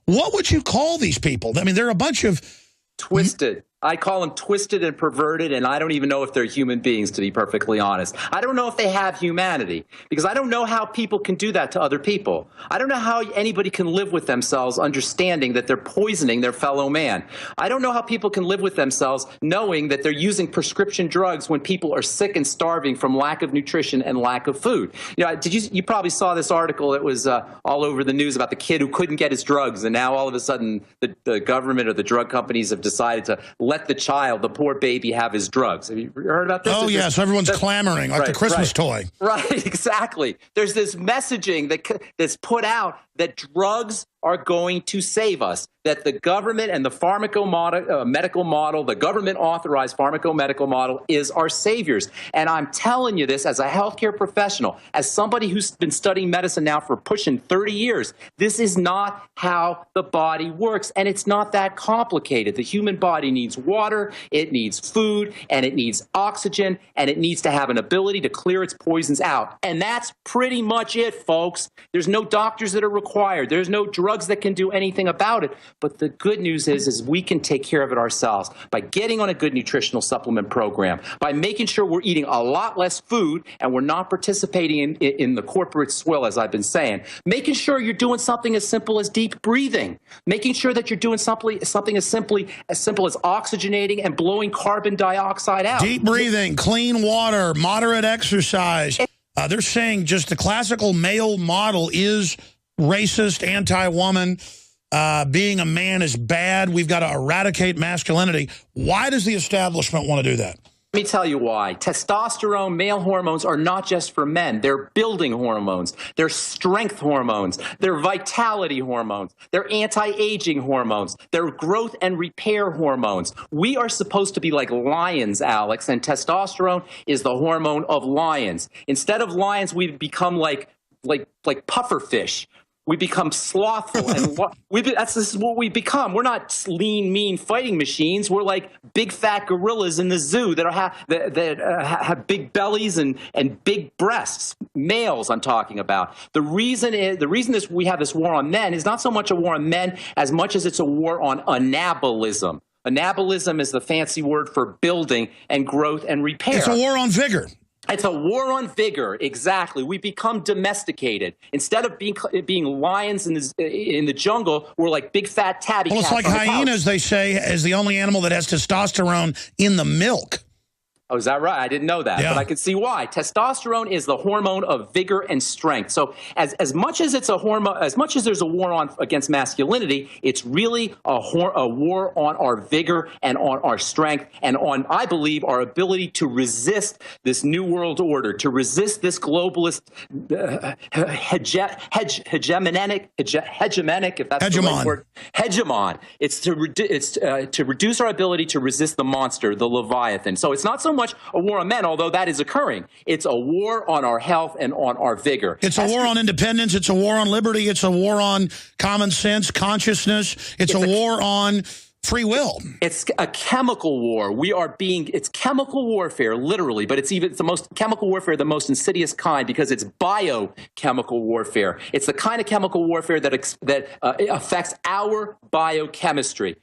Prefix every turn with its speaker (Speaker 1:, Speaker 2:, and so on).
Speaker 1: What would you call these people? I mean, they're a bunch of...
Speaker 2: Twisted. I call them twisted and perverted, and I don't even know if they're human beings, to be perfectly honest. I don't know if they have humanity, because I don't know how people can do that to other people. I don't know how anybody can live with themselves understanding that they're poisoning their fellow man. I don't know how people can live with themselves knowing that they're using prescription drugs when people are sick and starving from lack of nutrition and lack of food. You know, you probably saw this article that was all over the news about the kid who couldn't get his drugs, and now all of a sudden the government or the drug companies have decided to let the child, the poor baby, have his drugs. Have you heard about this?
Speaker 1: Oh, yes. Everyone's clamoring like the Christmas toy.
Speaker 2: Right, exactly. There's this messaging that's put out that drugs are going to save us, that the government and the medical model, the government-authorized pharmacomedical model is our saviors. And I'm telling you this as a healthcare professional, as somebody who's been studying medicine now for pushing 30 years, this is not how the body works, and it's not that complicated. The human body needs water, it needs food, and it needs oxygen, and it needs to have an ability to clear its poisons out. And that's pretty much it, folks. There's no doctors that are required. There's no drugs that can do anything about it. But the good news is we can take care of it ourselves by getting on a good nutritional supplement program, by making sure we're eating a lot less food and we're not participating in the corporate swill, as I've been saying, making sure you're doing something as simple as deep breathing, making sure that you're doing something as simple as oxygenating and blowing carbon dioxide out.
Speaker 1: Deep breathing, clean water, moderate exercise. They're saying just the classical male model is racist, anti-woman. Being a man is bad. We've got to eradicate masculinity. Why does the establishment want to do that?
Speaker 2: Let me tell you why. Testosterone, male hormones are not just for men. They're building hormones. They're strength hormones. They're vitality hormones. They're anti-aging hormones. They're growth and repair hormones. We are supposed to be like lions, Alex, and testosterone is the hormone of lions. Instead of lions, we've become like pufferfish. We become slothful, and this is what we become. We're not lean, mean fighting machines. We're like big fat gorillas in the zoo that have big bellies and big breasts. Males, I'm talking about. The reason we have this war on men is not so much a war on men as much as it's a war on anabolism. Anabolism is the fancy word for building and growth and repair.
Speaker 1: It's a war on vigor.
Speaker 2: It's a war on vigor, exactly. We become domesticated. Instead of being lions in the jungle, we're like big fat tabby cats.
Speaker 1: Well, it's like hyenas, they say, is the only animal that has testosterone in the milk.
Speaker 2: Oh, is that right? I didn't know that, but I can see why. Testosterone is the hormone of vigor and strength. So as much as it's a hormone, as much as there's a war against masculinity, it's really a war on our vigor and on our strength and on, I believe, our ability to resist this new world order, to resist this globalist hegemonic, if that's the right word. Hegemon. It's to reduce our ability to resist the monster, the Leviathan. So it's not so much a war on men, although that is occurring. It's a war on our health and on our vigor.
Speaker 1: It's a war on independence. It's a war on liberty. It's a war on common sense, consciousness. It's a war on free will. It's
Speaker 2: a chemical war. It's chemical warfare, literally, but it's the most chemical warfare, the most insidious kind, because it's biochemical warfare. It's the kind of chemical warfare that affects our biochemistry.